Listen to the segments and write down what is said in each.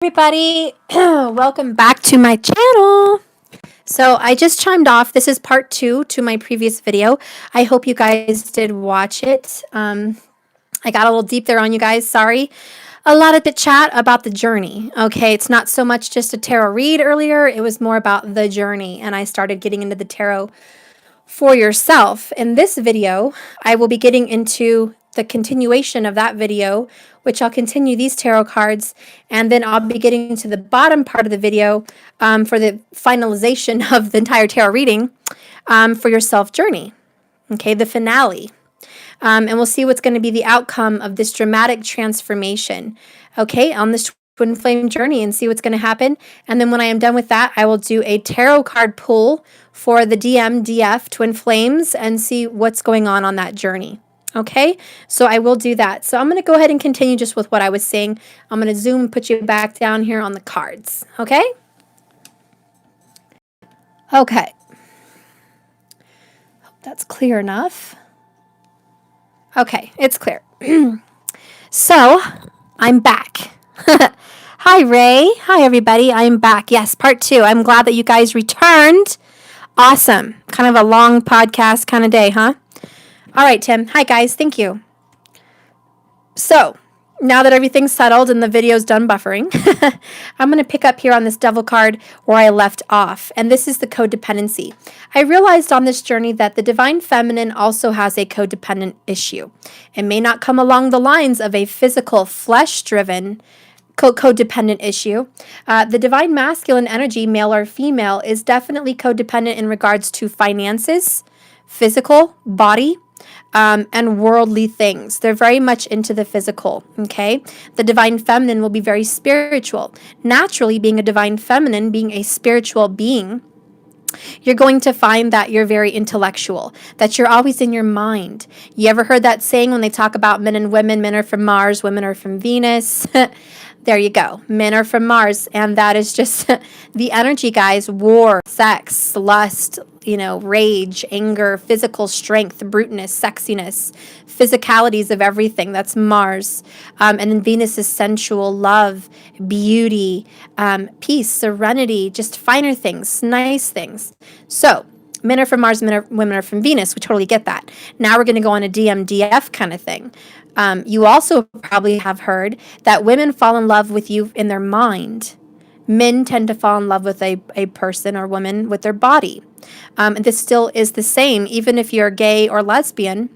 Everybody, welcome back to my channel. So I just chimed off. This is part 2 to my previous video. I hope you guys did watch it. I got a little deep there on you guys. Sorry. A lot of the chat about the journey. Okay, it's not so much just a tarot read earlier. It was more about the journey, and I started getting into the tarot for yourself. In this video, I will be getting into the continuation of that video, which I'll continue these tarot cards, and then I'll be getting to the bottom part of the video for the finalization of the entire tarot reading for your self journey. Okay, the finale. And we'll see what's going to be the outcome of this dramatic transformation, okay, on this twin flame journey and see what's going to happen. And then when I am done with that, I will do a tarot card pull for the DF twin flames and see what's going on that journey. Okay, so I will do that. So I'm going to go ahead and continue just with what I was saying. I'm going to zoom and put you back down here on the cards. Okay? Okay. Hope that's clear enough. Okay, it's clear. So, I'm back. Hi, Ray. Hi, everybody. I'm back. Yes, part 2. I'm glad that you guys returned. Awesome. Kind of a long podcast kind of day, huh? All right, Tim. Hi, guys. Thank you. So, now that everything's settled and the video's done buffering, I'm going to pick up here on this devil card where I left off. And this is the codependency. I realized on this journey that the divine feminine also has a codependent issue. It may not come along the lines of a physical, flesh-driven codependent issue. The divine masculine energy, male or female, is definitely codependent in regards to finances, physical, body, and worldly things. They're very much into the physical, okay? The divine feminine will be very spiritual. Naturally, being a divine feminine, being a spiritual being, you're going to find that you're very intellectual, that you're always in your mind. You ever heard that saying when they talk about men and women, men are from Mars, women are from Venus? There you go. Men are from Mars. And that is just the energy, guys. War, sex, lust, rage, anger, physical strength, bruteness, sexiness, physicalities of everything. That's Mars. And then Venus is sensual, love, beauty, peace, serenity, just finer things, nice things. So, men are from Mars, women are from Venus. We totally get that. Now we're going to go on a DMDF kind of thing. You also probably have heard that women fall in love with you in their mind. Men tend to fall in love with a person or woman with their body. And this still is the same, even if you're gay or lesbian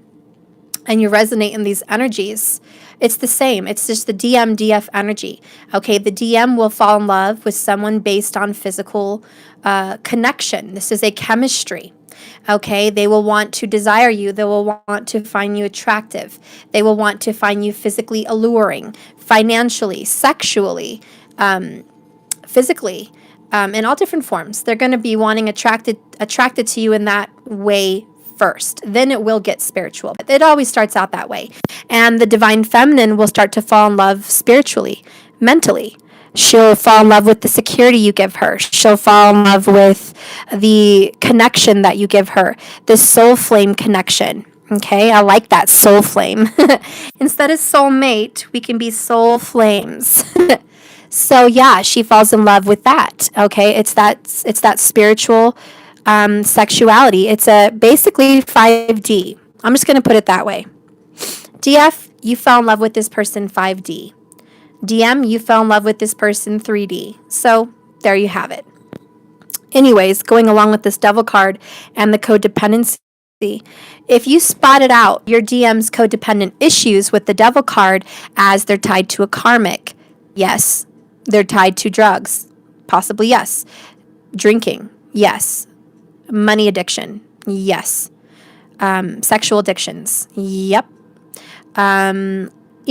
and you resonate in these energies. It's the same. It's just the DF energy. Okay, the DM will fall in love with someone based on physical connection. This is a chemistry. Okay, they will want to desire you. They will want to find you attractive. They will want to find you physically alluring, financially, sexually, physically, in all different forms. They're going to be wanting attracted to you in that way first. Then it will get spiritual. But it always starts out that way. And the divine feminine will start to fall in love spiritually, mentally. She'll fall in love with the security you give her. She'll fall in love with the connection that you give her, the soul flame connection. Okay, I like that, soul flame. Instead of soulmate, we can be soul flames. So yeah, she falls in love with that. Okay, it's that spiritual sexuality. It's basically 5D. I'm just going to put it that way. DF, you fell in love with this person 5D. DM, you fell in love with this person 3D. So there you have it. Anyways, going along with this devil card and the codependency, if you spotted out your DM's codependent issues with the devil card as they're tied to a karmic, yes. They're tied to drugs, possibly yes. Drinking, yes. Money addiction, yes. Sexual addictions, yep.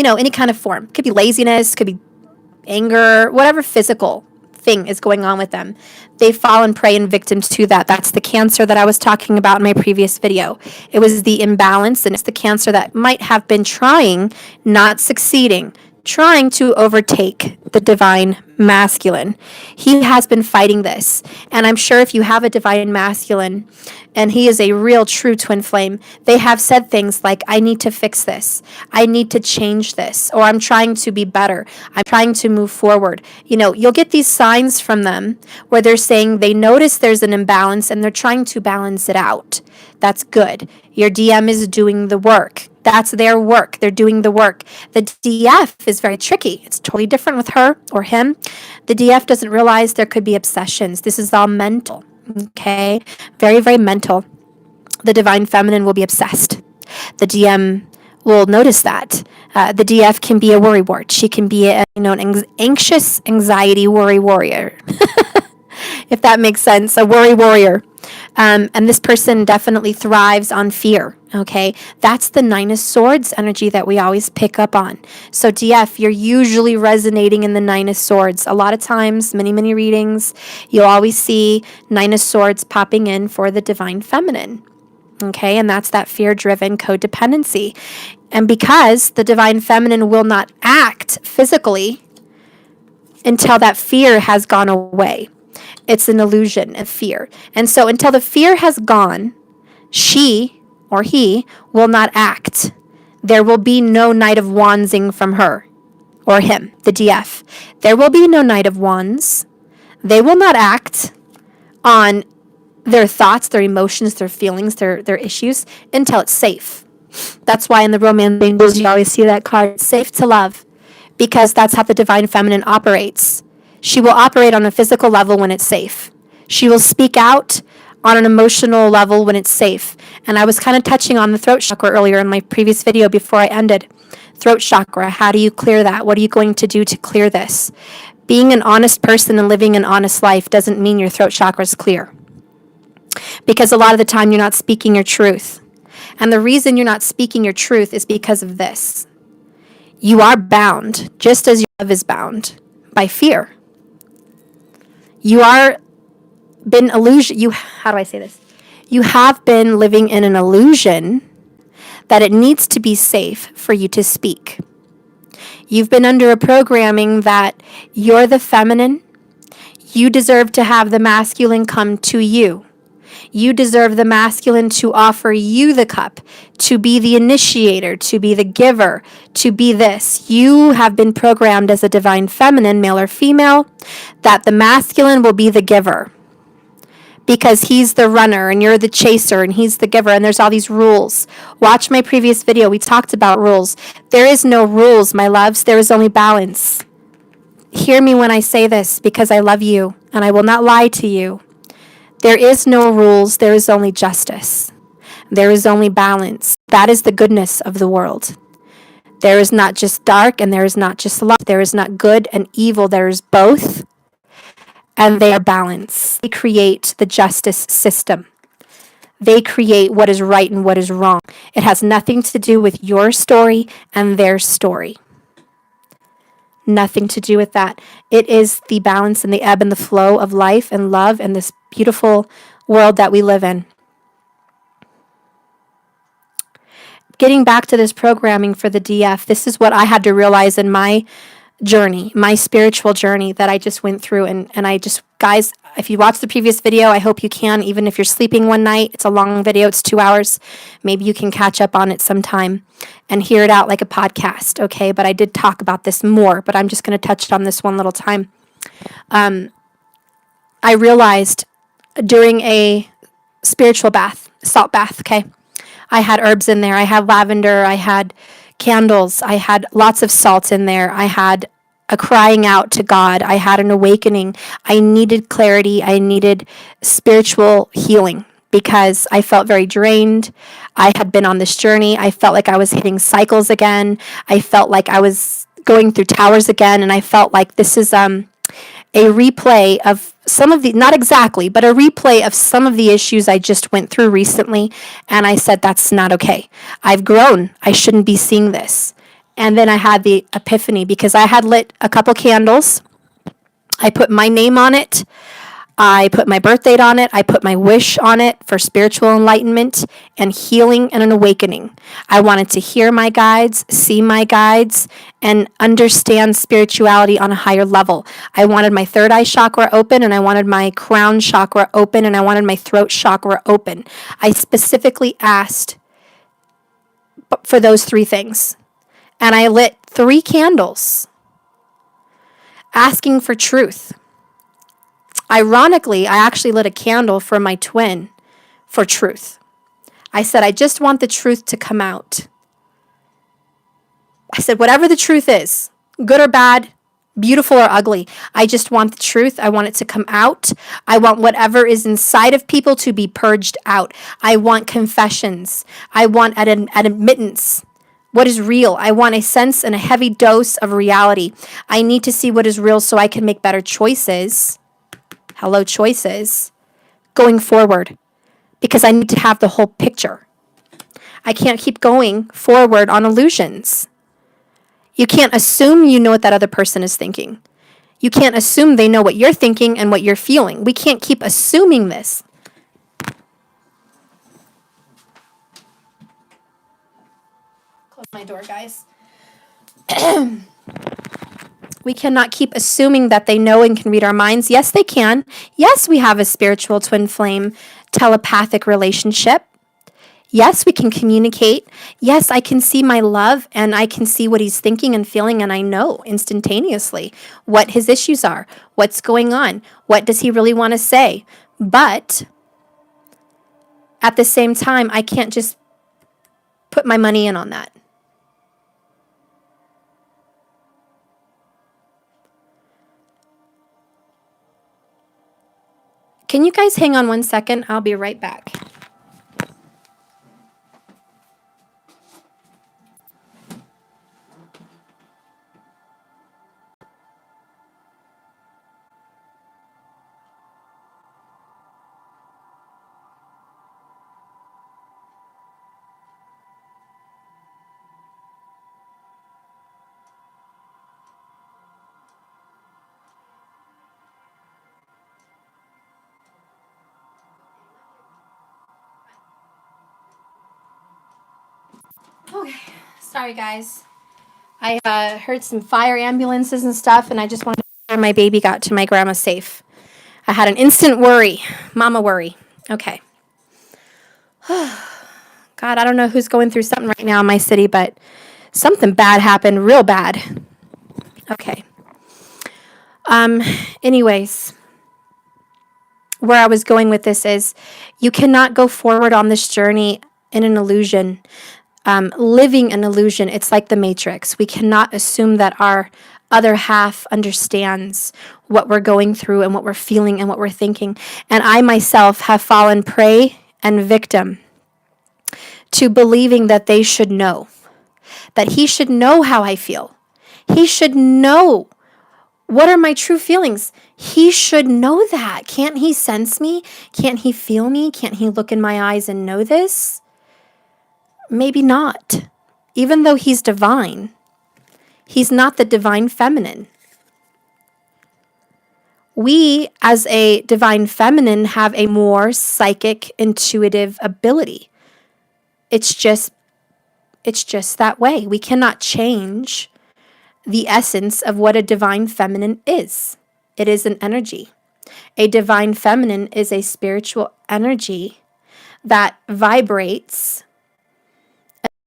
Any kind of form. Could be laziness, could be anger, whatever physical thing is going on with them. They fall and prey and victims to that. That's the cancer that I was talking about in my previous video. It was the imbalance, and it's the cancer that might have been trying, not succeeding, trying to overtake the divine masculine. He has been fighting this. And I'm sure if you have a divine masculine and he is a real true twin flame, they have said things like, I need to fix this. I need to change this. Or I'm trying to be better. I'm trying to move forward. You'll get these signs from them where they're saying they notice there's an imbalance and they're trying to balance it out. That's good. Your DM is doing the work. That's their work. They're doing the work. The DF is very tricky. It's totally different with her or him. The DF doesn't realize there could be obsessions. This is all mental. Okay? Very, very mental. The divine feminine will be obsessed. The DM will notice that. The DF can be a worrywart. She can be an anxious, anxiety, worry warrior. If that makes sense, a worry warrior. And this person definitely thrives on fear, okay? That's the Nine of Swords energy that we always pick up on. So DF, you're usually resonating in the Nine of Swords. A lot of times, many, many readings, you'll always see Nine of Swords popping in for the divine feminine, okay? And that's that fear-driven codependency. And because the divine feminine will not act physically until that fear has gone away. It's an illusion of fear. And so until the fear has gone, she or he will not act. There will be no Knight of Wandsing from her or him, the DF. There will be no Knight of Wands. They will not act on their thoughts, their emotions, their feelings, their issues until it's safe. That's why in the Romance Angels you always see that card, safe to love, because that's how the divine feminine operates. She will operate on a physical level when it's safe. She will speak out on an emotional level when it's safe. And I was kind of touching on the throat chakra earlier in my previous video before I ended. Throat chakra, how do you clear that? What are you going to do to clear this? Being an honest person and living an honest life doesn't mean your throat chakra is clear. Because a lot of the time you're not speaking your truth. And the reason you're not speaking your truth is because of this. You are bound, just as your love is bound, by fear. You are been illusion. How do I say this? You have been living in an illusion that it needs to be safe for you to speak. You've been under a programming that you're the feminine. You deserve to have the masculine come to you. You deserve the masculine to offer you the cup, to be the initiator, to be the giver, to be this. You have been programmed as a divine feminine, male or female, that the masculine will be the giver because he's the runner and you're the chaser and he's the giver, and there's all these rules. Watch my previous video. We talked about rules. There is no rules, my loves. There is only balance. Hear me when I say this because I love you and I will not lie to you. There is no rules, there is only justice. There is only balance. That is the goodness of the world. There is not just dark and there is not just light. There is not good and evil. There is both, and they are balanced. They create the justice system. They create what is right and what is wrong. It has nothing to do with your story and their story. Nothing to do with that. It is the balance and the ebb and the flow of life and love and this beautiful world that we live in. Getting back to this programming for the DF, this is what I had to realize in my journey, my spiritual journey that I just went through. And I just, guys, if you watched the previous video, I hope you can, even if you're sleeping one night. It's a long video. It's 2 hours. Maybe you can catch up on it sometime and hear it out like a podcast, okay? But I did talk about this more, but I'm just going to touch on this one little time. I realized during a spiritual bath, salt bath, okay? I had herbs in there. I had lavender. I had candles. I had lots of salt in there. I had a crying out to God. I had an awakening. I needed clarity. I needed spiritual healing because I felt very drained. I had been on this journey. I felt like I was hitting cycles again. I felt like I was going through towers again. And I felt like this is a replay of some of the, not exactly, but a replay of some of the issues I just went through recently. And I said, that's not okay. I've grown. I shouldn't be seeing this. And then I had the epiphany because I had lit a couple candles. I put my name on it. I put my birth date on it. I put my wish on it for spiritual enlightenment and healing and an awakening. I wanted to hear my guides, see my guides, and understand spirituality on a higher level. I wanted my third eye chakra open, and I wanted my crown chakra open, and I wanted my throat chakra open. I specifically asked for those three things. And I lit 3 candles asking for truth. Ironically, I actually lit a candle for my twin for truth. I said, I just want the truth to come out. I said, whatever the truth is, good or bad, beautiful or ugly, I just want the truth. I want it to come out. I want whatever is inside of people to be purged out. I want confessions. I want an admittance. What is real? I want a sense and a heavy dose of reality. I need to see what is real so I can make better choices. Hello, choices. Going forward. Because I need to have the whole picture. I can't keep going forward on illusions. You can't assume you know what that other person is thinking. You can't assume they know what you're thinking and what you're feeling. We can't keep assuming this. Close my door, guys. We cannot keep assuming that they know and can read our minds. Yes, they can. Yes, we have a spiritual twin flame telepathic relationship. Yes, we can communicate. Yes, I can see my love and I can see what he's thinking and feeling, and I know instantaneously what his issues are, what's going on, what does he really want to say. But at the same time, I can't just put my money in on that. Can you guys hang on 1 second? I'll be right back. Okay, sorry guys. I heard some fire ambulances and stuff, and I just wanted to make sure my baby got to my grandma safe. I had an instant worry, mama worry. Okay. God, I don't know who's going through something right now in my city, but something bad happened, real bad. Okay. Anyways, where I was going with this is you cannot go forward on this journey in an illusion. Living an illusion, it's like the Matrix. We cannot assume that our other half understands what we're going through and what we're feeling and what we're thinking. And I myself have fallen prey and victim to believing that they should know, that he should know how I feel. He should know what are my true feelings. He should know that. Can't he sense me? Can't he feel me? Can't he look in my eyes and know this? Maybe not. Even though he's divine, he's not the divine feminine. We, as a divine feminine, have a more psychic, intuitive ability. It's just that way. We cannot change the essence of what a divine feminine is. It is an energy. A divine feminine is a spiritual energy that vibrates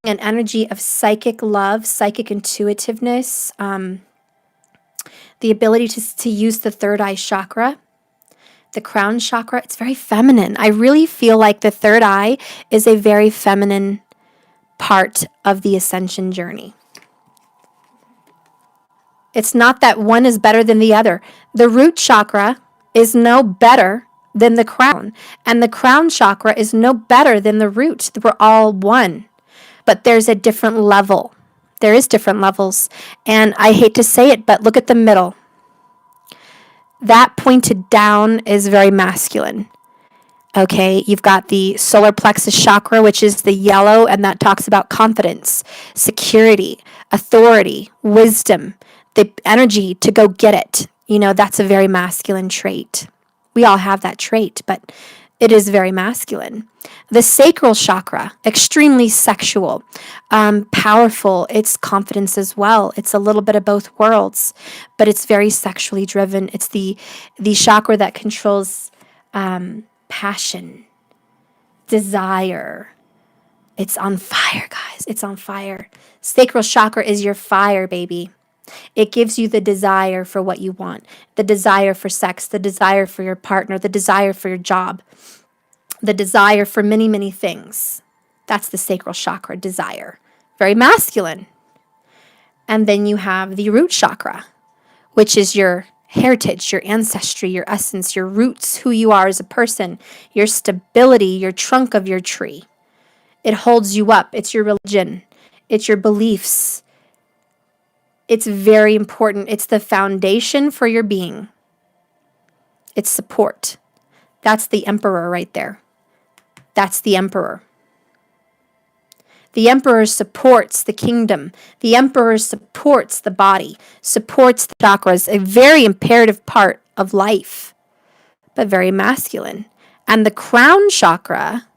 an energy of psychic love, psychic intuitiveness, the ability to use the third eye chakra, the crown chakra. It's very feminine. I really feel like the third eye is a very feminine part of the ascension journey. It's not that one is better than the other. The root chakra is no better than the crown, and the crown chakra is no better than the root. We're all one. But there's a different level. There is different levels. And I hate to say it, but look at the middle. That pointed down is very masculine. Okay, you've got the solar plexus chakra, which is the yellow, and that talks about confidence, security, authority, wisdom, the energy to go get it. You know, that's a very masculine trait. We all have that trait, but it is very masculine. The sacral chakra, extremely sexual, powerful. It's confidence as well. It's a little bit of both worlds, but it's very sexually driven. It's the chakra that controls passion, desire. It's on fire, guys. It's on fire. Sacral chakra is your fire, baby. It gives you the desire for what you want, the desire for sex, the desire for your partner, the desire for your job, the desire for many, many things. That's the sacral chakra, desire. Very masculine. And then you have the root chakra, which is your heritage, your ancestry, your essence, your roots, who you are as a person, your stability, your trunk of your tree. It holds you up. It's your religion. It's your beliefs. It's very important. It's the foundation for your being. It's support. That's the emperor right there. That's the emperor. The emperor supports the kingdom. The emperor supports the body, supports the chakras, a very imperative part of life, but very masculine. And the crown chakra,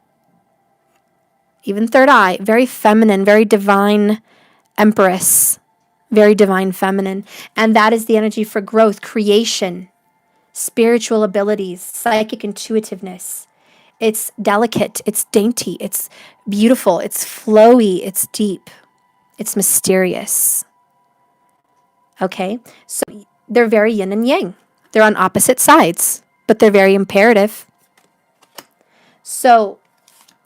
even third eye, very feminine, very divine empress, very divine feminine. And that is the energy for growth, creation, spiritual abilities, psychic intuitiveness. It's delicate, it's dainty, it's beautiful, it's flowy, it's deep, it's mysterious. Okay, so they're very yin and yang. They're on opposite sides, but they're very imperative. So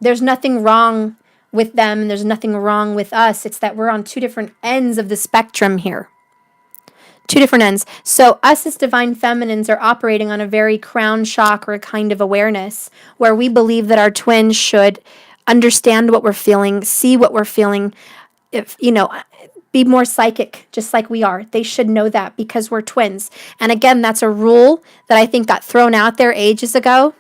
there's nothing wrong with them, and there's nothing wrong with us. It's that we're on two different ends of the spectrum here. Two different ends. So us as divine feminines are operating on a very crown chakra kind of awareness where we believe that our twins should understand what we're feeling, see what we're feeling, if be more psychic just like we are. They should know that because we're twins. And again, that's a rule that I think got thrown out there ages ago.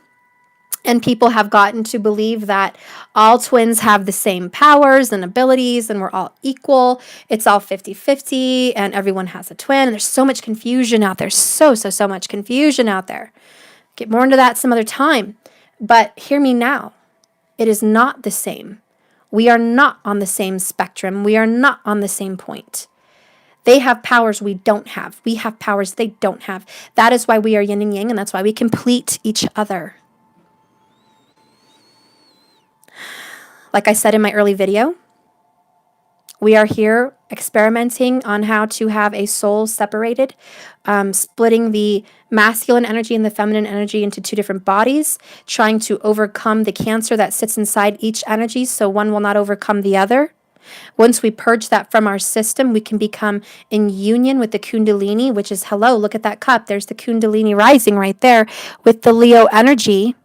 And people have gotten to believe that all twins have the same powers and abilities and we're all equal. It's all 50-50 and everyone has a twin. And there's so much confusion out there. So much confusion out there. Get more into that some other time. But hear me now. It is not the same. We are not on the same spectrum. We are not on the same point. They have powers we don't have. We have powers they don't have. That is why we are yin and yang, and that's why we complete each other. Like I said in my early video, we are here experimenting on how to have a soul separated, splitting the masculine energy and the feminine energy into two different bodies, trying to overcome the cancer that sits inside each energy so one will not overcome the other. Once we purge that from our system, we can become in union with the Kundalini, which is, hello, look at that cup. There's the Kundalini rising right there with the Leo energy.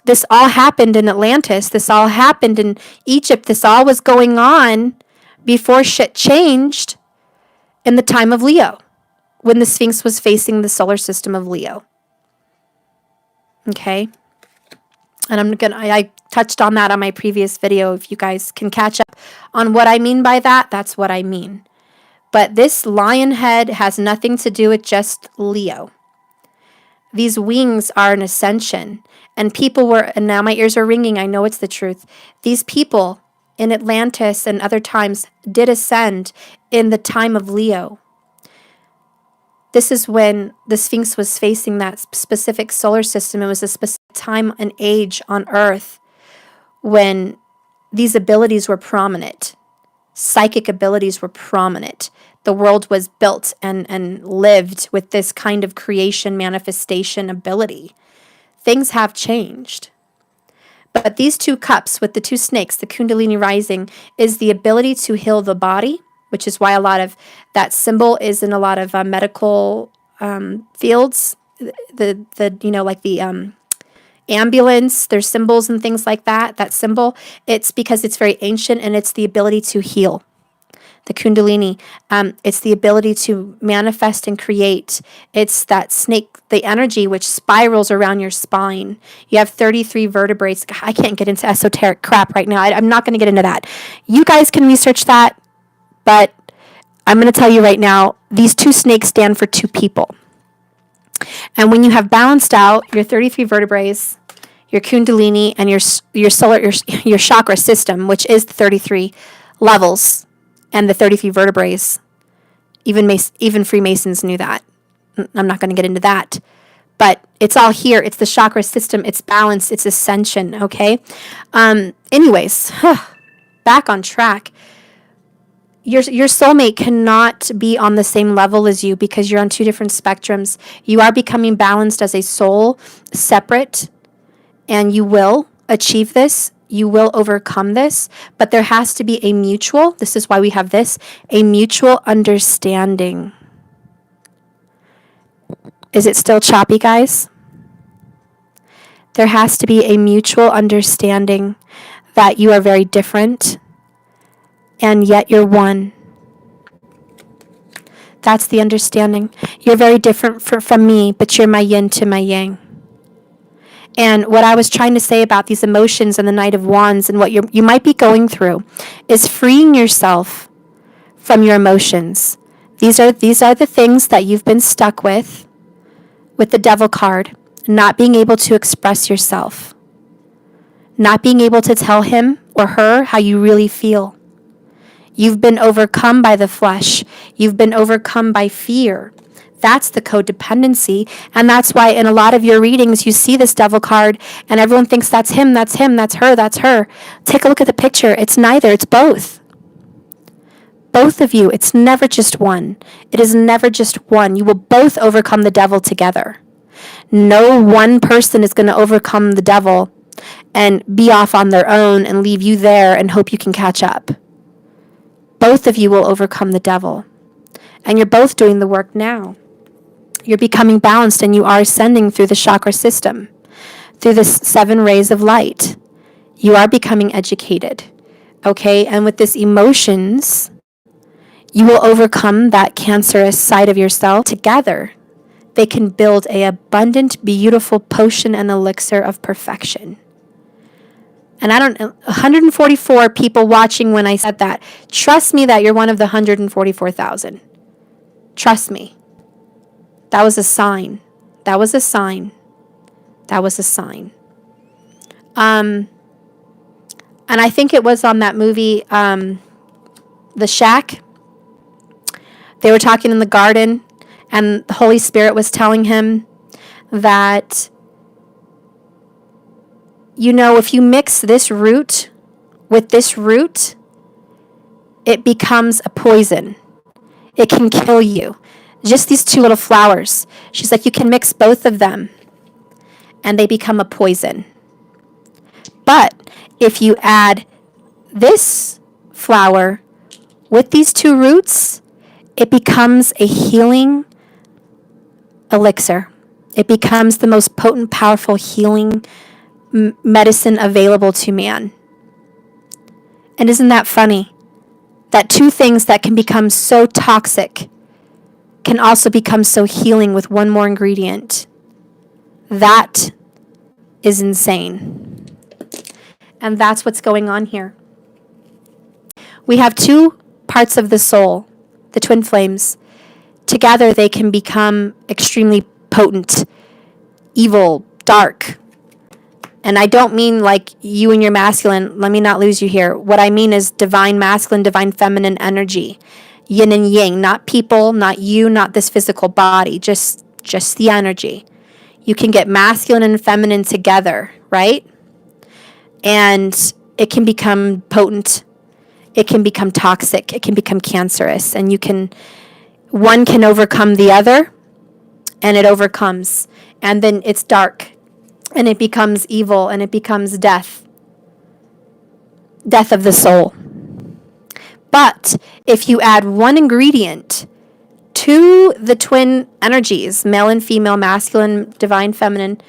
This all happened in Atlantis. This all happened in Egypt. This all was going on before shit changed in the time of Leo, when the Sphinx was facing the solar system of Leo. Okay? And I touched on that on my previous video. If you guys can catch up on what I mean by that, that's what I mean. But this lion head has nothing to do with just Leo. These wings are an ascension. And people were, and now my ears are ringing, I know it's the truth. These people in Atlantis and other times did ascend in the time of Leo. This is when the Sphinx was facing that specific solar system. It was a specific time and age on Earth when these abilities were prominent. Psychic abilities were prominent. The world was built and lived with this kind of creation manifestation ability. Things have changed. But these two cups with the two snakes, the Kundalini rising, is the ability to heal the body, which is why a lot of that symbol is in a lot of medical fields. The ambulance, there's symbols and things like that. That symbol, it's because it's very ancient and it's the ability to heal. The Kundalini, it's the ability to manifest and create. It's that snake, the energy which spirals around your spine. You have 33 vertebrae. God, I can't get into esoteric crap right now. I'm not going to get into that. You guys can research that, but I'm going to tell you right now, these two snakes stand for two people. And when you have balanced out your 33 vertebrae, your kundalini, and your chakra system, which is the 33 levels and the 33 vertebrae, even Freemasons knew that. I'm not going to get into that. But it's all here. It's the chakra system. It's balance. It's ascension. Okay. Anyways, back on track. Your soulmate cannot be on the same level as you because you're on two different spectrums. You are becoming balanced as a soul, separate, and you will achieve this. You will overcome this, but there has to be a mutual, this is why we have this, a mutual understanding. Is it still choppy, guys? There has to be a mutual understanding that you are very different and yet you're one. That's the understanding. You're very different from me, but you're my yin to my yang. And what I was trying to say about these emotions and the Knight of Wands and what you might be going through is freeing yourself from your emotions. These are the things that you've been stuck with the Devil card, not being able to express yourself, not being able to tell him or her how you really feel. You've been overcome by the flesh. You've been overcome by fear. That's the codependency. And that's why in a lot of your readings, you see this Devil card and everyone thinks that's him, that's her, that's her. Take a look at the picture. It's neither. It's both. Both of you. It's never just one. It is never just one. You will both overcome the devil together. No one person is going to overcome the devil and be off on their own and leave you there and hope you can catch up. Both of you will overcome the devil. And you're both doing the work now. You're becoming balanced and you are ascending through the chakra system, through the 7 rays of light. You are becoming educated. Okay? And with this emotions, you will overcome that cancerous side of yourself. Together, they can build an abundant, beautiful potion and elixir of perfection. And 144 people watching when I said that. Trust me that you're one of the 144,000. Trust me. That was a sign. That was a sign. That was a sign. And I think it was on that movie, The Shack. They were talking in the garden, and the Holy Spirit was telling him that, you know, if you mix this root with this root, it becomes a poison. It can kill you. Just these 2 little flowers. She's like, you can mix both of them, and they become a poison. But if you add this flower with these 2 roots, it becomes a healing elixir. It becomes the most potent, powerful healing medicine available to man. And isn't that funny? That 2 things that can become so toxic can also become so healing with one more ingredient. That is insane. And that's what's going on here. We have 2 parts of the soul, the twin flames. Together they can become extremely potent, evil, dark. And I don't mean like you and your masculine. Let me not lose you here. What I mean is divine masculine, divine feminine energy. Yin and yang, not people, not you, not this physical body, just the energy. You can get masculine and feminine together, right? And it can become potent. It can become toxic. It can become cancerous. And one can overcome the other, and it overcomes. And then it's dark, and it becomes evil, and it becomes death. Death of the soul. But if you add one ingredient to the twin energies, male and female, masculine, divine, feminine,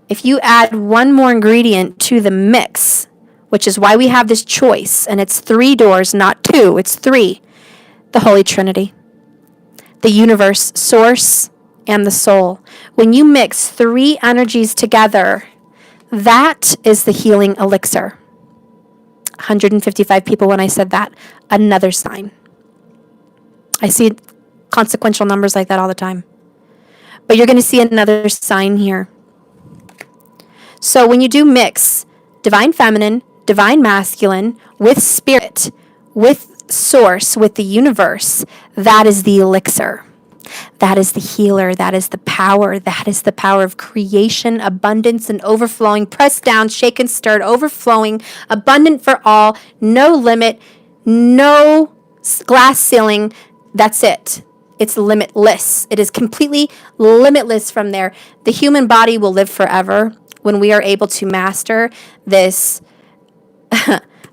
if you add one more ingredient to the mix, which is why we have this choice, and it's 3 doors, not 2, it's 3, the Holy Trinity, the universe, source, and the soul. When you mix 3 energies together, that is the healing elixir. 155 people when I said that. Another sign. I see consequential numbers like that all the time. But you're going to see another sign here. So when you do mix divine feminine, divine masculine with spirit, with source, with the universe, that is the elixir. That is the healer. That is the power. That is the power of creation, abundance, and overflowing. Pressed down, shaken, stirred, overflowing, abundant for all, no limit, no glass ceiling. That's it. It's limitless. It is completely limitless from there. The human body will live forever when we are able to master this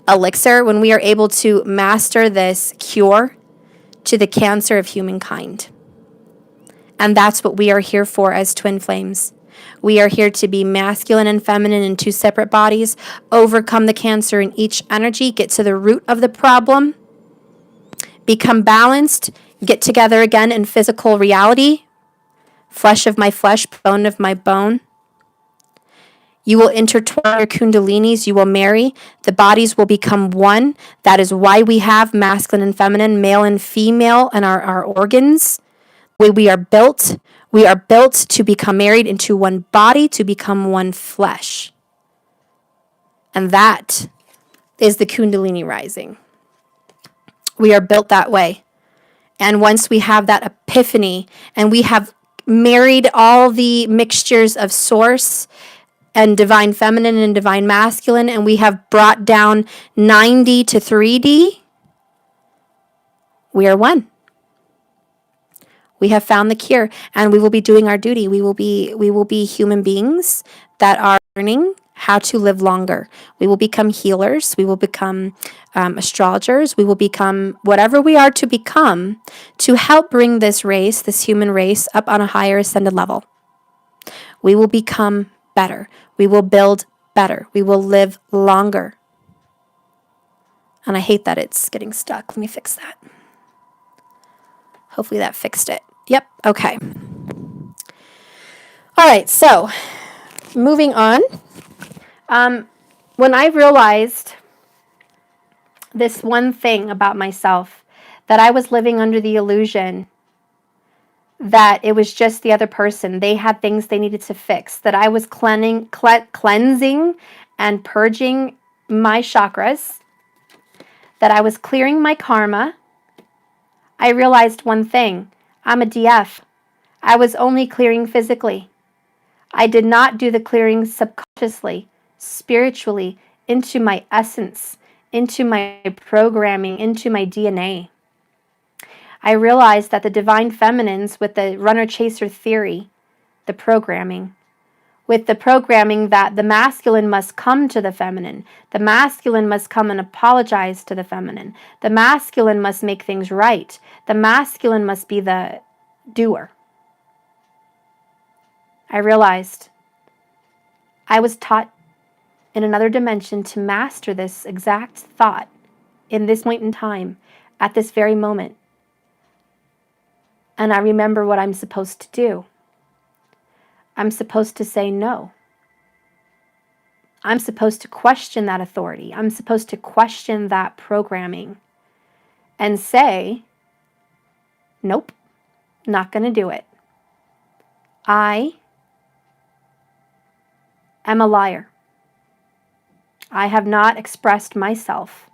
elixir, when we are able to master this cure to the cancer of humankind. And that's what we are here for as twin flames. We are here to be masculine and feminine in two separate bodies, overcome the cancer in each energy, get to the root of the problem, become balanced, get together again in physical reality, flesh of my flesh, bone of my bone. You will intertwine your kundalinis, you will marry, the bodies will become one. That is why we have masculine and feminine, male and female, and our organs. The way we are built to become married into one body, to become one flesh. And that is the kundalini rising. We are built that way. And once we have that epiphany and we have married all the mixtures of source and divine feminine and divine masculine, and we have brought down 9D to 3D, we are one. We have found the cure, and we will be doing our duty. We will be human beings that are learning how to live longer. We will become healers. We will become astrologers. We will become whatever we are to become to help bring this race, this human race, up on a higher ascended level. We will become better. We will build better. We will live longer. And I hate that it's getting stuck. Let me fix that. Hopefully that fixed it. Yep. Okay. All right. So moving on. When I realized this one thing about myself, that I was living under the illusion that it was just the other person. They had things they needed to fix, that I was cleansing and purging my chakras, that I was clearing my karma, I realized one thing. I'm a DF. I was only clearing physically. I did not do the clearing subconsciously, spiritually, into my essence, into my programming, into my DNA. I realized that the divine feminines, with the runner-chaser theory, the programming, with the programming that the masculine must come to the feminine, the masculine must come and apologize to the feminine, the masculine must make things right, the masculine must be the doer. I realized I was taught in another dimension to master this exact thought in this point in time, at this very moment. And I remember what I'm supposed to do. I'm supposed to say no. I'm supposed to question that authority. I'm supposed to question that programming and say, nope, not going to do it. I am a liar. I have not expressed myself.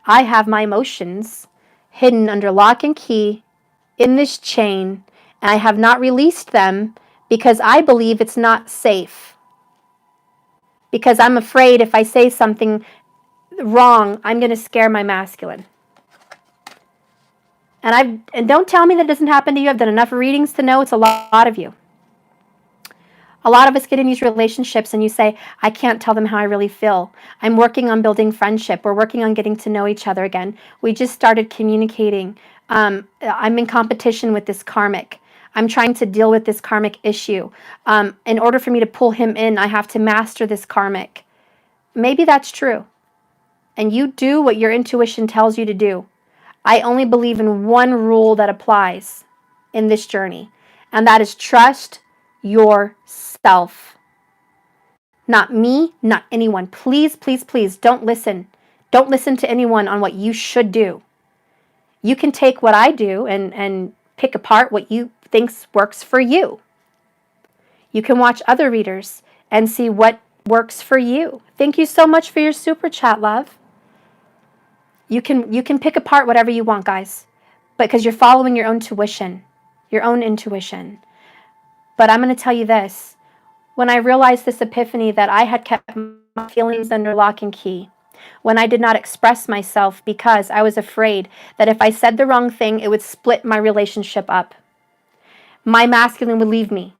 I have my emotions hidden under lock and key in this chain, and I have not released them because I believe it's not safe. Because I'm afraid if I say something wrong, I'm going to scare my masculine. And don't tell me that doesn't happen to you. I've done enough readings to know it's a lot of you. A lot of us get in these relationships and you say, I can't tell them how I really feel. I'm working on building friendship. We're working on getting to know each other again. We just started communicating. I'm in competition with this karmic. I'm trying to deal with this karmic issue. In order for me to pull him in, I have to master this karmic. Maybe that's true. And you do what your intuition tells you to do. I only believe in one rule that applies in this journey, and that is trust yourself. Not me, not anyone. Please, please, please don't listen. Don't listen to anyone on what you should do. You can take what I do and pick apart what you think works for you. You can watch other readers and see what works for you. Thank you so much for your super chat, love. You can pick apart whatever you want, guys, because you're following your own tuition, your own intuition. But I'm going to tell you this. When I realized this epiphany that I had kept my feelings under lock and key, when I did not express myself because I was afraid that if I said the wrong thing, it would split my relationship up. My masculine would leave me.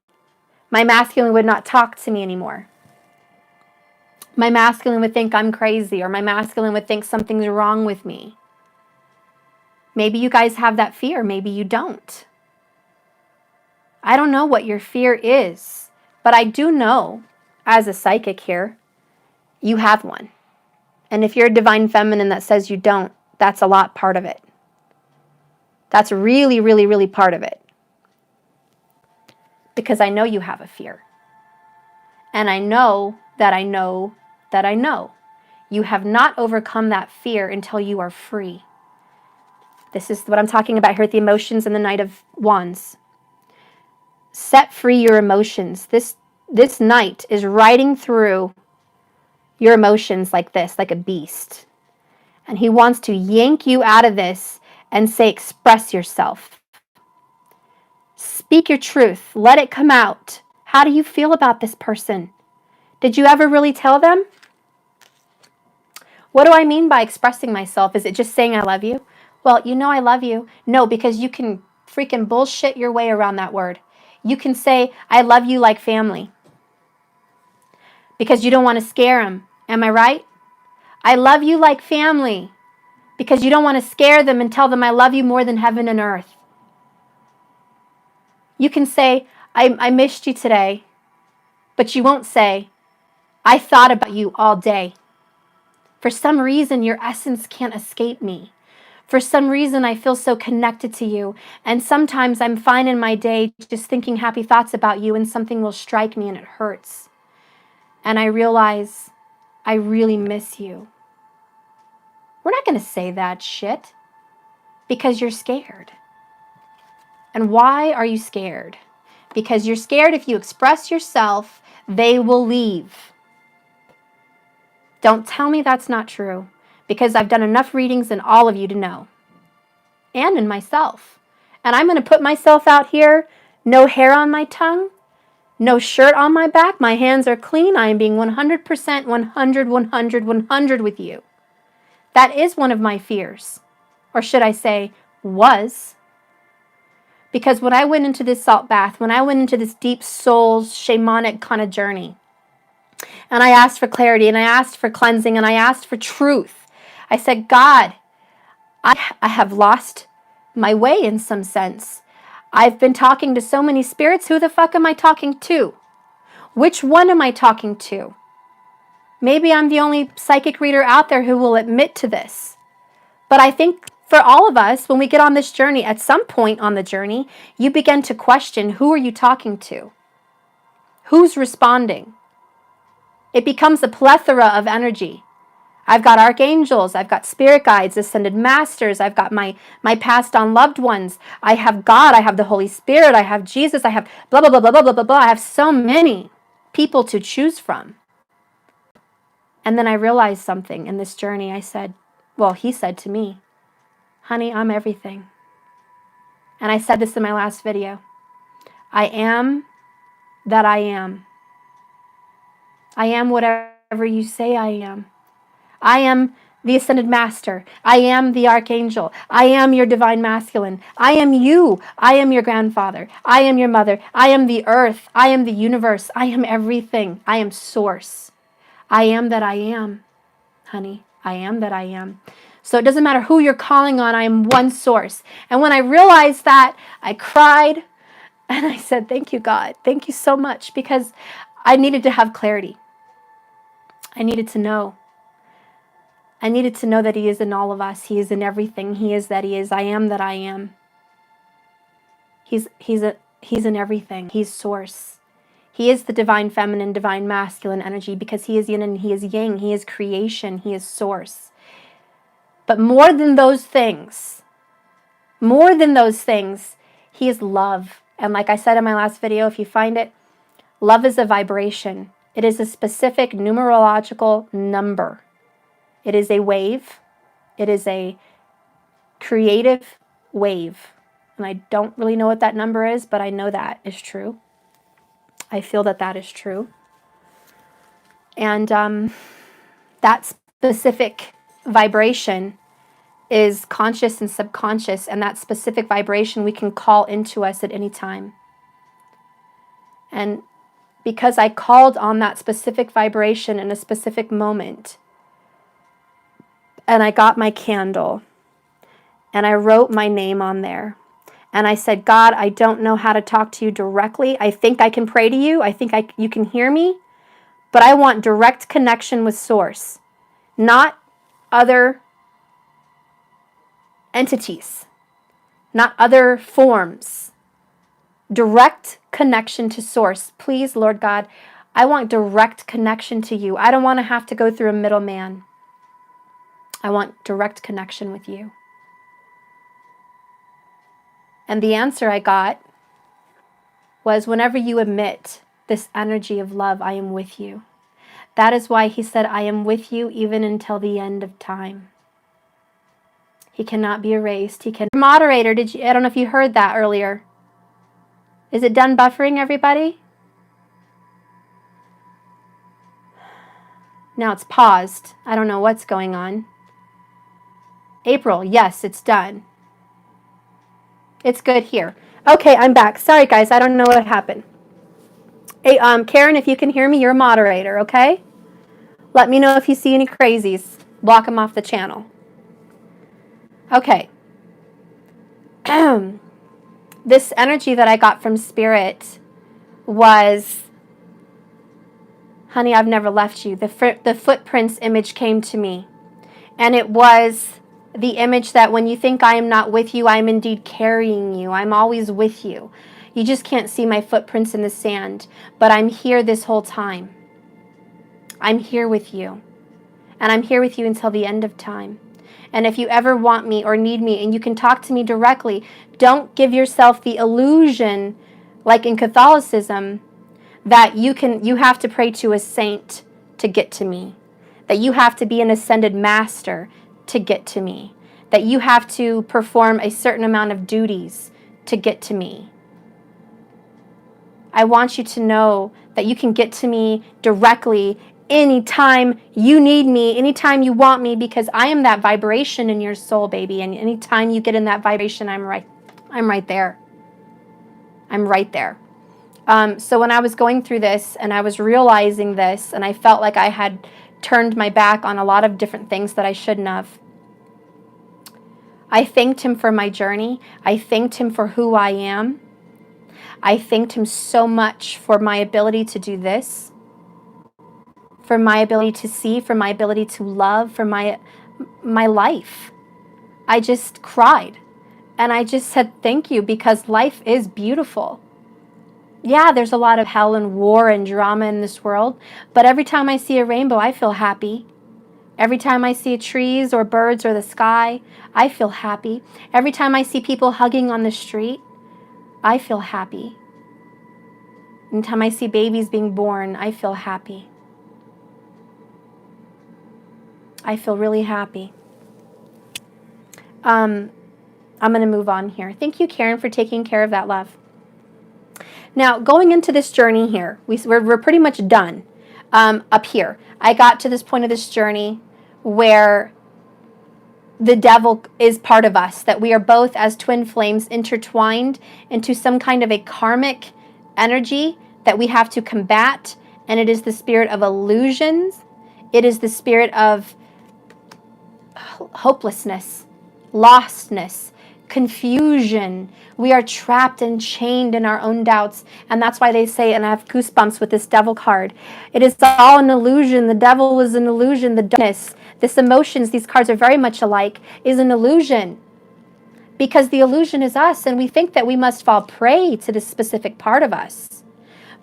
My masculine would not talk to me anymore. My masculine would think I'm crazy, or my masculine would think something's wrong with me. Maybe you guys have that fear. Maybe you don't. I don't know what your fear is, but I do know, as a psychic here, you have one. And if you're a divine feminine that says you don't, that's a lot part of it. That's really, really, really part of it. Because I know you have a fear. And I know that I know that I know. You have not overcome that fear until you are free. This is what I'm talking about here at the emotions and the Knight of Wands. Set free your emotions. This knight is riding through your emotions like this, like a beast. And he wants to yank you out of this and say, express yourself. Speak your truth. Let it come out. How do you feel about this person? Did you ever really tell them? What do I mean by expressing myself? Is it just saying I love you? Well, you know I love you. No, because you can freaking bullshit your way around that word. You can say, I love you like family. Because you don't want to scare them. Am I right? I love you like family. Because you don't want to scare them and tell them I love you more than heaven and earth. You can say, I missed you today. But you won't say, I thought about you all day. For some reason, your essence can't escape me. For some reason, I feel so connected to you. And sometimes I'm fine in my day just thinking happy thoughts about you, and something will strike me and it hurts. And I realize I really miss you. We're not going to say that shit because you're scared. And why are you scared? Because you're scared if you express yourself, they will leave. Don't tell me that's not true, because I've done enough readings in all of you to know. And in myself. And I'm going to put myself out here, no hair on my tongue, no shirt on my back, my hands are clean, I am being 100%, 100, 100, 100 with you. That is one of my fears. Or should I say, was. Because when I went into this salt bath, when I went into this deep soul shamanic kind of journey, and I asked for clarity, and I asked for cleansing, and I asked for truth, I said, God, I have lost my way in some sense. I've been talking to so many spirits. Who the fuck am I talking to? Which one am I talking to? Maybe I'm the only psychic reader out there who will admit to this. But I think for all of us, when we get on this journey, at some point on the journey, you begin to question, who are you talking to? Who's responding? It becomes a plethora of energy. I've got archangels, I've got spirit guides, ascended masters, I've got my passed on loved ones, I have God, I have the Holy Spirit, I have Jesus, I have blah, blah, blah, blah, blah, blah, blah, blah. I have so many people to choose from. And then I realized something in this journey. I said, well, he said to me, honey, I'm everything. And I said this in my last video. I am that I am. I am whatever you say I am. I am the Ascended Master. I am the Archangel. I am your Divine Masculine. I am you. I am your grandfather. I am your mother. I am the earth. I am the universe. I am everything. I am source. I am that I am, honey. I am that I am. So it doesn't matter who you're calling on. I am one source. And when I realized that, I cried and I said, thank you, God. Thank you so much, because I needed to have clarity. I needed to know. I needed to know that he is in all of us. He is in everything. He is that he is. I am that I am. He's in everything. He's source. He is the divine feminine, divine masculine energy, because he is yin and he is yang. He is creation. He is source. But more than those things, he is love. And like I said in my last video, if you find it, Love is a vibration. It is a specific numerological number. It is a wave. It is a creative wave. And I don't really know what that number is, but I know that is true. I feel that that is true. And that specific vibration is conscious and subconscious, and that specific vibration we can call into us at any time. And because I called on that specific vibration in a specific moment, and I got my candle, and I wrote my name on there, and I said, God, I don't know how to talk to you directly. I think I can pray to you. I think you can hear me, but I want direct connection with Source, not other entities, not other forms. Direct connection to Source. Please, Lord God, I want direct connection to you. I don't want to have to go through a middleman. I want direct connection with you. And the answer I got was, whenever you emit this energy of love, I am with you. That is why he said, I am with you even until the end of time. He cannot be erased. He can. Moderator, I don't know if you heard that earlier. Is it done buffering, everybody? Now it's paused. I don't know what's going on. April, yes, it's done. It's good here. Okay, I'm back. Sorry, guys, I don't know what happened. Hey, Karen, if you can hear me, you're a moderator, okay? Let me know if you see any crazies. Block them off the channel. Okay. This energy that I got from Spirit was, honey, I've never left you. The footprints image came to me. And it was the image that when you think I am not with you, I am indeed carrying you. I'm always with you. You just can't see my footprints in the sand, but I'm here this whole time. I'm here with you. And I'm here with you until the end of time. And if you ever want me or need me and you can talk to me directly, don't give yourself the illusion, like in Catholicism, that you have to pray to a saint to get to me. That you have to be an ascended master to get to me. That you have to perform a certain amount of duties to get to me. I want you to know that you can get to me directly anytime you need me, anytime you want me, because I am that vibration in your soul, baby. And anytime you get in that vibration, I'm right there. I'm right there. So when I was going through this and I was realizing this and I felt like I had turned my back on a lot of different things that I shouldn't have, I thanked him for my journey. I thanked him for who I am. I thanked him so much for my ability to do this, for my ability to see, for my ability to love, for my life. I just cried and I just said thank you, because life is beautiful. Yeah, there's a lot of hell and war and drama in this world, but every time I see a rainbow, I feel happy. Every time I see trees or birds or the sky, I feel happy. Every time I see people hugging on the street, I feel happy. Anytime I see babies being born, I feel happy. I feel really happy. I'm going to move on here. Thank you, Karen, for taking care of that, love. Now, going into this journey here, we're pretty much done up here. I got to this point of this journey where the devil is part of us, that we are both as twin flames intertwined into some kind of a karmic energy that we have to combat, and it is the spirit of illusions. It is the spirit of hopelessness, lostness, confusion. We are trapped and chained in our own doubts. And that's why they say, and I have goosebumps with this devil card, it is all an illusion. The devil is an illusion. The darkness, this emotions, these cards are very much alike, is an illusion. Because the illusion is us, and we think that we must fall prey to this specific part of us.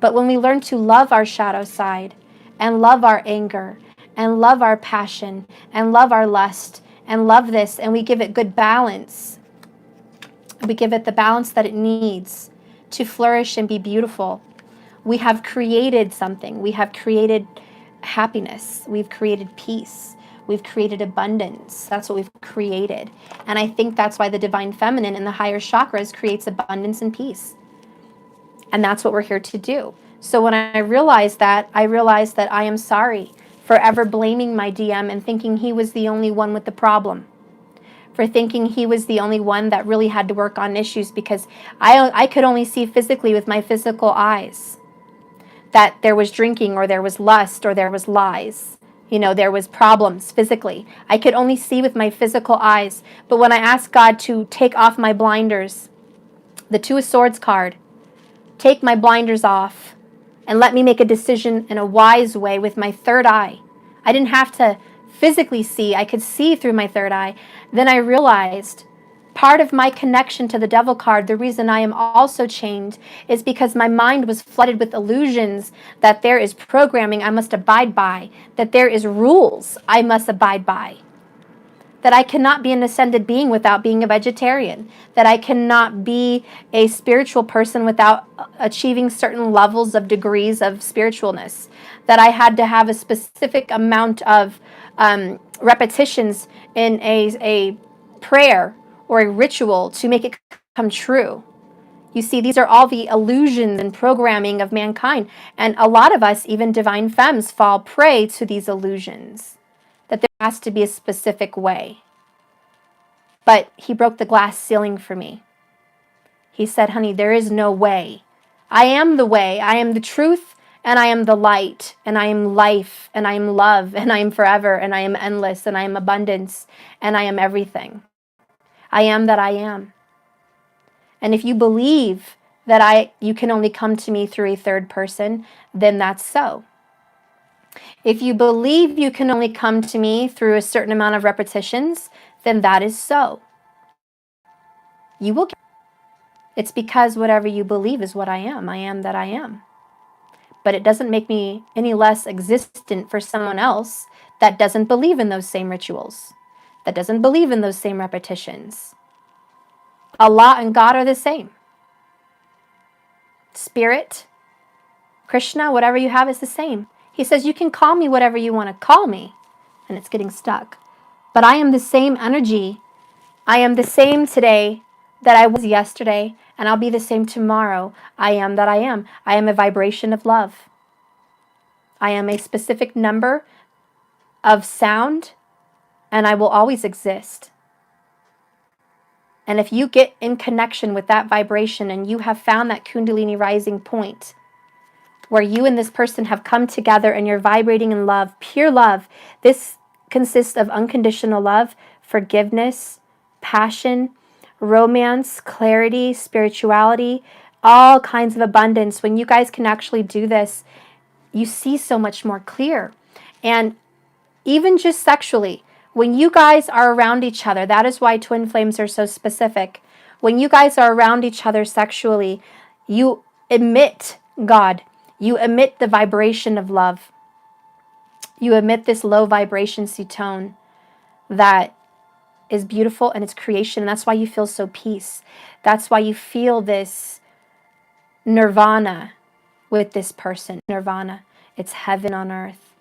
But when we learn to love our shadow side, and love our anger, and love our passion, and love our lust, and love this, and we give it good balance, we give it the balance that it needs to flourish and be beautiful, We have created something. We have created happiness. We've created peace. We've created abundance. That's what we've created. And I think that's why the divine feminine in the higher chakras creates abundance and peace. And that's what we're here to do. So when I realized that I am sorry for ever blaming my DM and thinking he was the only one with the problem, for thinking he was the only one that really had to work on issues, because I could only see physically with my physical eyes that there was drinking or there was lust or there was lies. There was problems physically. I could only see with my physical eyes. But when I asked God to take off my blinders, the Two of Swords card, take my blinders off and let me make a decision in a wise way with my third eye. I didn't have to physically see. I could see through my third eye. Then I realized part of my connection to the devil card, the reason I am also chained, is because my mind was flooded with illusions that there is programming I must abide by, that there is rules I must abide by, that I cannot be an ascended being without being a vegetarian, that I cannot be a spiritual person without achieving certain levels of degrees of spiritualness, that I had to have a specific amount of repetitions in a prayer or a ritual to make it come true. You see, these are all the illusions and programming of mankind. And a lot of us, even divine femmes, fall prey to these illusions, that there has to be a specific way. But he broke the glass ceiling for me. He said, honey, there is no way. I am the way. I am the truth, and I am the light, and I am life, and I am love, and I am forever, and I am endless, and I am abundance, and I am everything. I am that I am. And if you believe that you can only come to me through a third person, then that's so. If you believe you can only come to me through a certain amount of repetitions, then that is so. You will. It's because whatever you believe is what I am. I am that I am. But it doesn't make me any less existent for someone else that doesn't believe in those same rituals, that doesn't believe in those same repetitions. Allah and God are the same. Spirit, Krishna, whatever you have is the same. He says, you can call me whatever you want to call me. And it's getting stuck. But I am the same energy. I am the same today that I was yesterday, and I'll be the same tomorrow. I am that I am. I am a vibration of love. I am a specific number of sound, and I will always exist. And if you get in connection with that vibration and you have found that Kundalini rising point where you and this person have come together and you're vibrating in love, pure love, this consists of unconditional love, forgiveness, passion, romance, clarity, spirituality, all kinds of abundance. When you guys can actually do this, you see so much more clear. And even just sexually, when you guys are around each other, that is why twin flames are so specific. When you guys are around each other sexually, you emit God. You emit the vibration of love. You emit this low vibration tone that is beautiful, and it's creation. And that's why you feel so peace. That's why you feel this nirvana with this person. Nirvana. It's heaven on earth.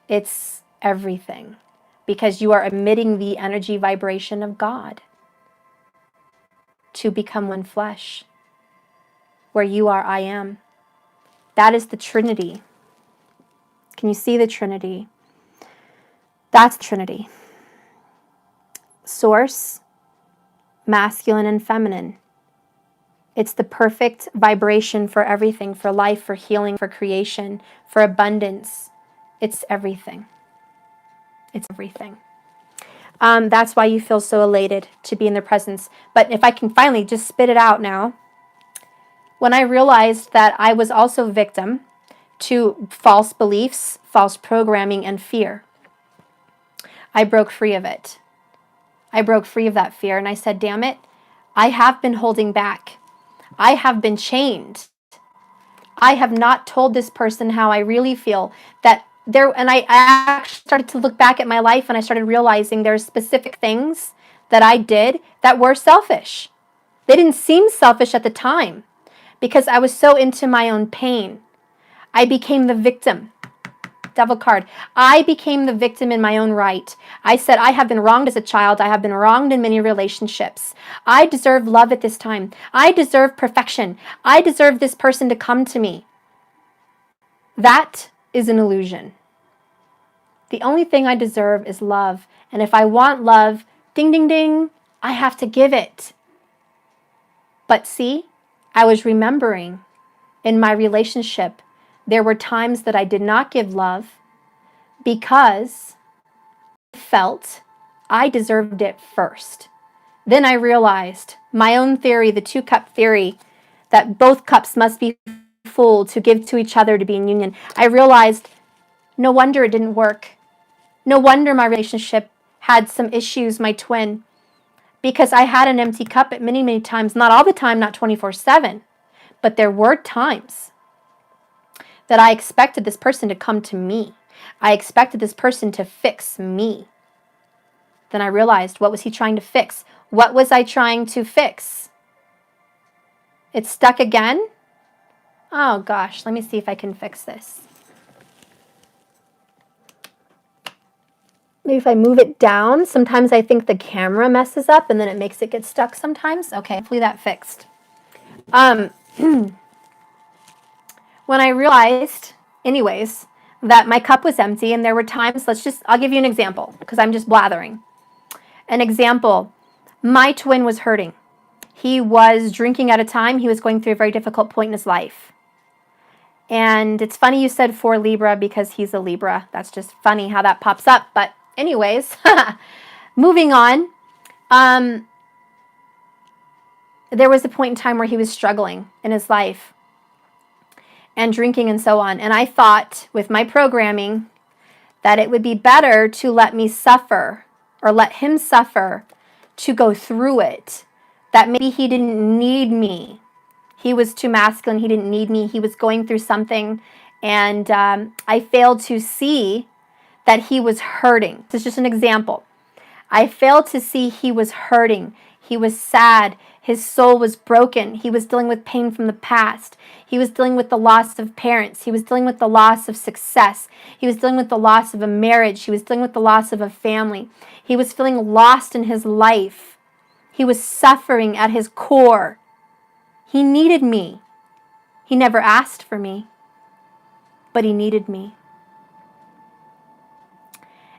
It's everything. Because you are emitting the energy vibration of God to become one flesh. Where you are, I am. That is the Trinity. Can you see the Trinity? That's the Trinity. Source, masculine and feminine. It's the perfect vibration for everything, for life, for healing, for creation, for abundance. It's everything. It's everything. That's why you feel so elated to be in their presence. But if I can finally just spit it out now, when I realized that I was also a victim to false beliefs, false programming, and fear, I broke free of it. I broke free of that fear, and I said, damn it, I have been holding back. I have been chained. I have not told this person how I really feel. And I actually started to look back at my life, and I started realizing there's specific things that I did that were selfish. They didn't seem selfish at the time because I was so into my own pain. I became the victim. Devil card. I became the victim in my own right. I said, I have been wronged as a child. I have been wronged in many relationships. I deserve love at this time. I deserve perfection. I deserve this person to come to me. That is an illusion. The only thing I deserve is love. And if I want love, ding, ding, ding, I have to give it. But see, I was remembering in my relationship, there were times that I did not give love because I felt I deserved it first. Then I realized my own theory, the 2-cup theory, that both cups must be full to give to each other to be in union. I realized no wonder it didn't work. No wonder my relationship had some issues, my twin, because I had an empty cup at many, many times. Not all the time, not 24/7, but there were times that I expected this person to come to me. I expected this person to fix me. Then I realized, what was he trying to fix? What was I trying to fix? It's stuck again? Oh gosh, let me see if I can fix this. Maybe if I move it down, sometimes I think the camera messes up and then it makes it get stuck sometimes. Okay, hopefully that fixed. When I realized, anyways, that my cup was empty and there were times, I'll give you an example because I'm just blathering. An example, my twin was hurting. He was drinking at a time. He was going through a very difficult point in his life. And it's funny you said for Libra because he's a Libra. That's just funny how that pops up. But anyways, moving on. There was a point in time where he was struggling in his life and drinking and so on. And I thought with my programming that it would be better to let me suffer or let him suffer to go through it. That maybe he didn't need me. He was too masculine. He didn't need me. He was going through something. And I failed to see that he was hurting. This is just an example. I failed to see he was hurting. He was sad. His soul was broken. He was dealing with pain from the past. He was dealing with the loss of parents. He was dealing with the loss of success. He was dealing with the loss of a marriage. He was dealing with the loss of a family. He was feeling lost in his life. He was suffering at his core. He needed me. He never asked for me, but he needed me.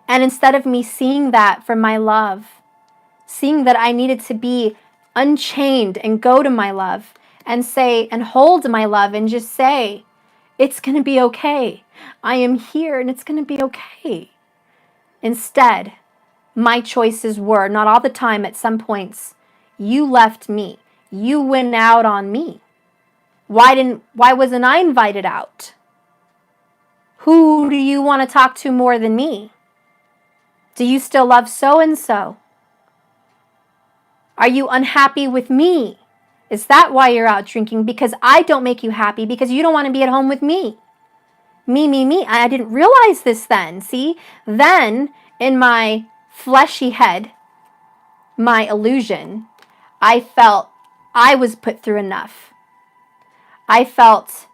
And instead of me seeing that for my love, seeing that I needed to be unchained and go to my love and say and hold my love and just say, it's going to be okay. I am here and it's going to be okay. Instead, my choices were, not all the time, at some points, you left me. You went out on me. Why wasn't I invited out? Who do you want to talk to more than me? Do you still love so-and-so? Are you unhappy with me? Is that why you're out drinking? Because I don't make you happy, because you don't want to be at home with me. Me. I didn't realize this then. See? Then, in my fleshy head, my illusion, I felt I was put through enough. I felt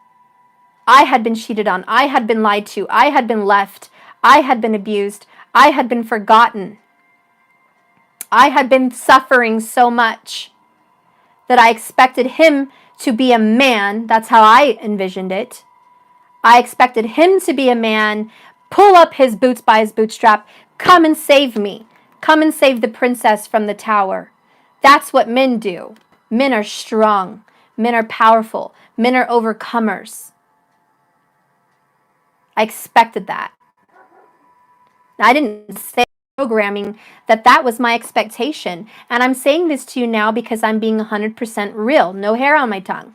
I had been cheated on. I had been lied to. I had been left. I had been abused. I had been forgotten. I had been suffering so much that I expected him to be a man. That's how I envisioned it. I expected him to be a man, pull up his boots by his bootstrap, come and save me. Come and save the princess from the tower. That's what men do. Men are strong. Men are powerful. Men are overcomers. I expected that. I didn't say programming that was my expectation. And I'm saying this to you now because I'm being 100% real. No hair on my tongue.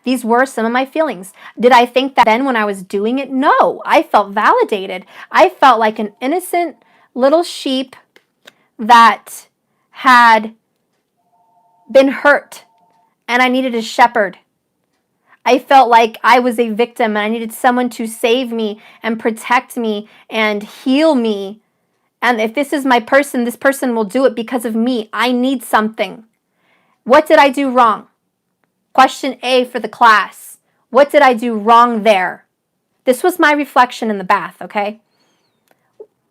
These were some of my feelings. Did I think that then when I was doing it? No. I felt validated. I felt like an innocent little sheep that had been hurt and I needed a shepherd. I felt like I was a victim and I needed someone to save me and protect me and heal me. And if this is my person, this person will do it because of me. I need something. What did I do wrong? Question A for the class. What did I do wrong there? This was my reflection in the bath, okay?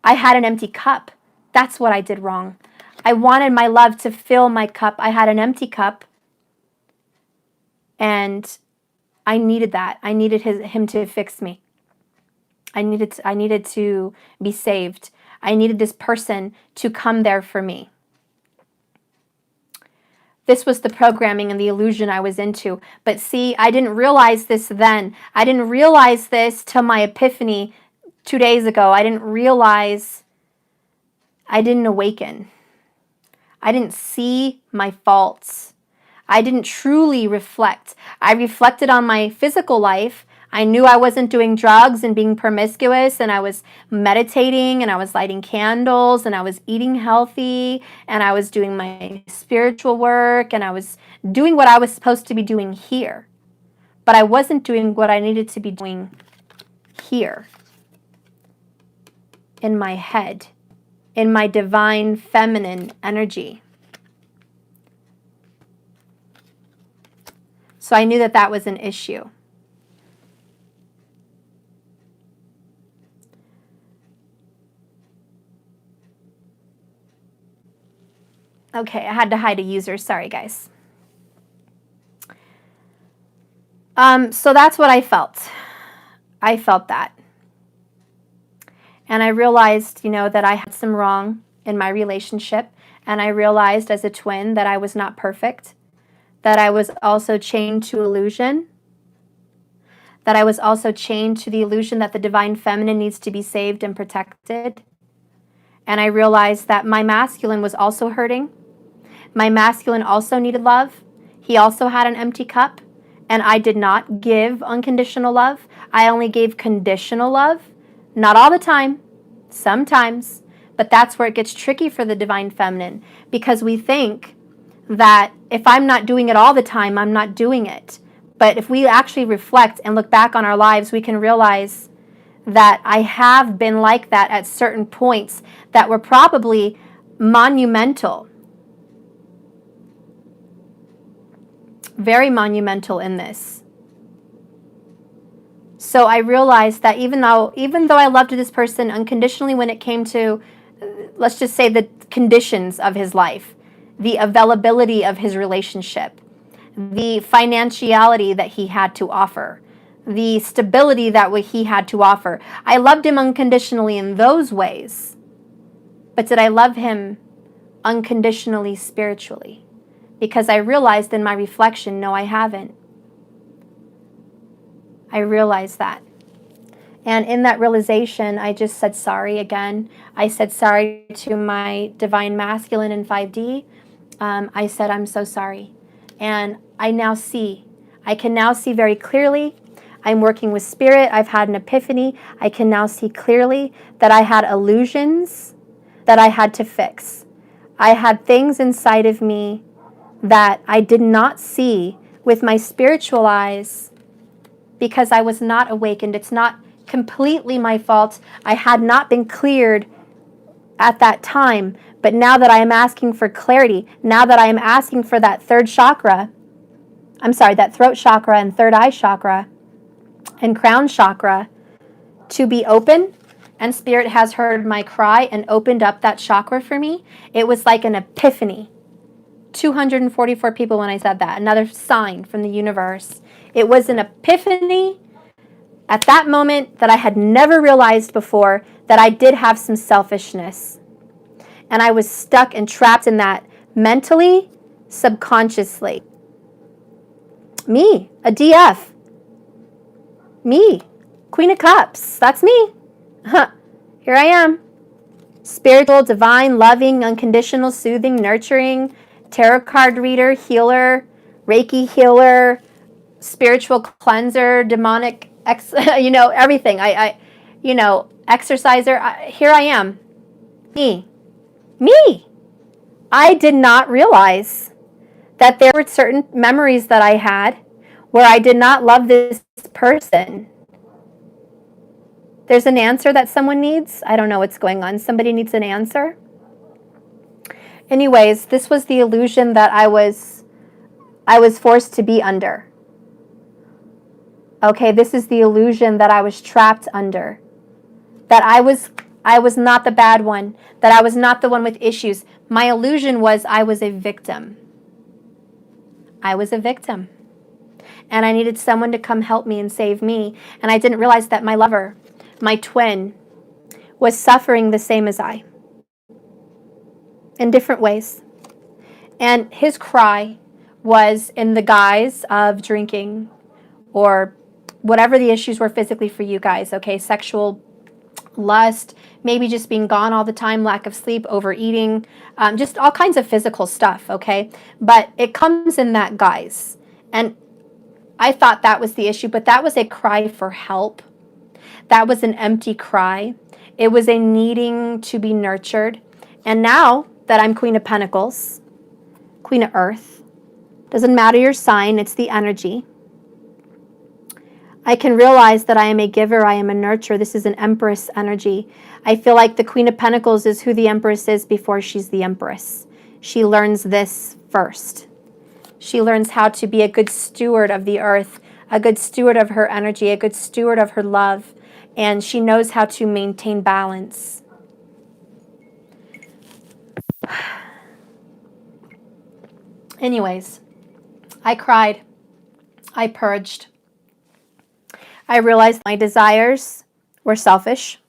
I had an empty cup. That's what I did wrong. I wanted my love to fill my cup. I had an empty cup. And I needed that. I needed him to fix me. I needed to be saved. I needed this person to come there for me. This was the programming and the illusion I was into. But see, I didn't realize this then. I didn't realize this till my epiphany 2 days ago. I didn't realize, I didn't awaken. I didn't see my faults. I didn't truly reflect. I reflected on my physical life. I knew I wasn't doing drugs and being promiscuous, and I was meditating, and I was lighting candles, and I was eating healthy, and I was doing my spiritual work, and I was doing what I was supposed to be doing here. But I wasn't doing what I needed to be doing here, in my head, in my divine feminine energy. So I knew that that was an issue. Okay, I had to hide a user. Sorry, guys. So that's what I felt. I felt that. And I realized, that I had some wrong in my relationship. And I realized as a twin that I was not perfect. That I was also chained to illusion. That I was also chained to the illusion that the divine feminine needs to be saved and protected. And I realized that my masculine was also hurting. My masculine also needed love. He also had an empty cup. And I did not give unconditional love. I only gave conditional love. Not all the time. Sometimes. But that's where it gets tricky for the divine feminine. Because we think that if I'm not doing it all the time, I'm not doing it. But if we actually reflect and look back on our lives, we can realize that I have been like that at certain points that were probably monumental. Very monumental in this. So I realized that even though I loved this person unconditionally when it came to, let's just say, the conditions of his life, the availability of his relationship, the financiality that he had to offer, the stability that he had to offer. I loved him unconditionally in those ways. But did I love him unconditionally spiritually? Because I realized in my reflection, no, I haven't. I realized that. And in that realization, I just said sorry again. I said sorry to my divine masculine in 5D. I said, I'm so sorry. And I now see. I can now see very clearly. I'm working with spirit. I've had an epiphany. I can now see clearly that I had illusions that I had to fix. I had things inside of me that I did not see with my spiritual eyes because I was not awakened. It's not completely my fault. I had not been cleared at that time. But now that I am asking for clarity, now that I am asking for that that throat chakra and third eye chakra and crown chakra to be open, and Spirit has heard my cry and opened up that chakra for me, it was like an epiphany. 244 people when I said that. Another sign from the universe. It was an epiphany at that moment that I had never realized before that I did have some selfishness. And I was stuck and trapped in that mentally, subconsciously. Me, a DF. Me, Queen of Cups. That's me. Here I am. Spiritual, divine, loving, unconditional, soothing, nurturing, tarot card reader, healer, Reiki healer, spiritual cleanser, demonic, everything. Exerciser. Here I am. Me. I did not realize that there were certain memories that I had where I did not love this person. There's an answer that someone needs. I don't know what's going on. Somebody needs an answer. Anyways, this was the illusion that I was I was forced to be under. Okay, this is the illusion that I was trapped under. That I was not the bad one, that I was not the one with issues. My illusion was I was a victim. I was a victim. And I needed someone to come help me and save me. And I didn't realize that my lover, my twin, was suffering the same as I in different ways. And his cry was in the guise of drinking or whatever the issues were physically for you guys, okay? Sexual lust, maybe just being gone all the time, lack of sleep, overeating, just all kinds of physical stuff, okay? But it comes in that guise. And I thought that was the issue, but that was a cry for help. That was an empty cry. It was a needing to be nurtured. And now that I'm Queen of Pentacles, Queen of Earth, doesn't matter your sign, it's the energy. I can realize that I am a giver, I am a nurturer. This is an Empress energy. I feel like the Queen of Pentacles is who the Empress is before she's the Empress. She learns this first. She learns how to be a good steward of the earth, a good steward of her energy, a good steward of her love, and she knows how to maintain balance. Anyways, I cried. I purged. I realized my desires were selfish.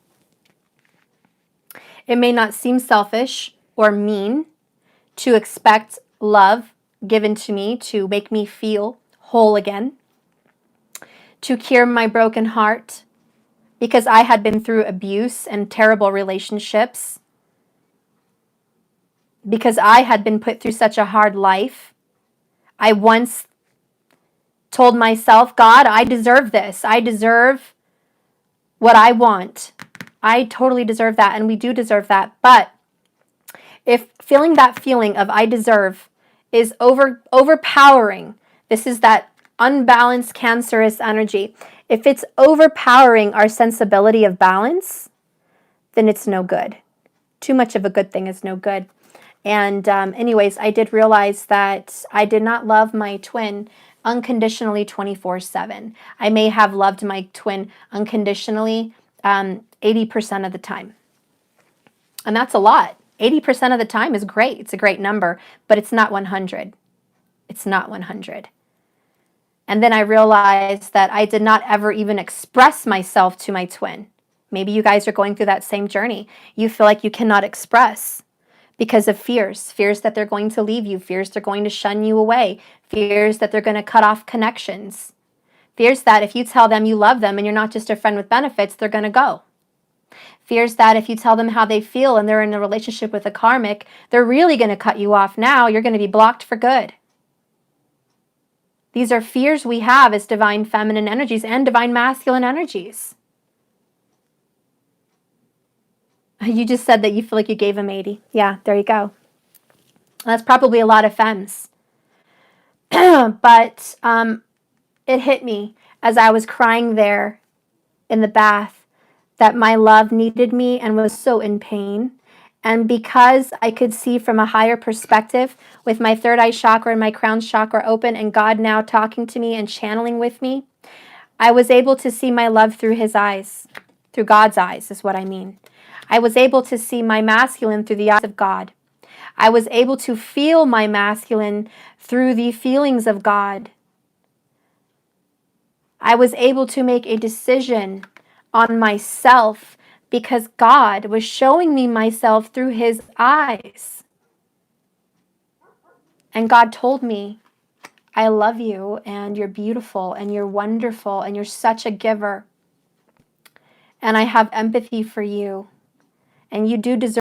It may not seem selfish or mean to expect love given to me to make me feel whole again, to cure my broken heart, because I had been through abuse and terrible relationships, because I had been put through such a hard life. I once told myself, God, I deserve this. I deserve what I want. I totally deserve that, and we do deserve that. But if feeling that feeling of I deserve is overpowering, this is that unbalanced cancerous energy. If it's overpowering our sensibility of balance, then it's no good. Too much of a good thing is no good. And anyways, I did realize that I did not love my twin unconditionally 24/7. I may have loved my twin unconditionally 80% of the time. And that's a lot. 80% of the time is great. It's a great number, but it's not 100. It's not 100. And then I realized that I did not ever even express myself to my twin. Maybe you guys are going through that same journey. You feel like you cannot express because of fears that they're going to leave you, fears they're going to shun you away, fears that they're going to cut off connections, fears that if you tell them you love them and you're not just a friend with benefits, they're going to go. Fears that if you tell them how they feel and they're in a relationship with a karmic, they're really going to cut you off now. You're going to be blocked for good. These are fears we have as divine feminine energies and divine masculine energies. You just said that you feel like you gave him 80. Yeah, there you go. That's probably a lot of femmes. But it hit me as I was crying there in the bath that my love needed me and was so in pain. And because I could see from a higher perspective with my third eye chakra and my crown chakra open and God now talking to me and channeling with me, I was able to see my love through his eyes, through God's eyes is what I mean. I was able to see my masculine through the eyes of God. I was able to feel my masculine through the feelings of God. I was able to make a decision on myself because God was showing me myself through his eyes. And God told me, I love you and you're beautiful and you're wonderful and you're such a giver. And I have empathy for you. And you do deserve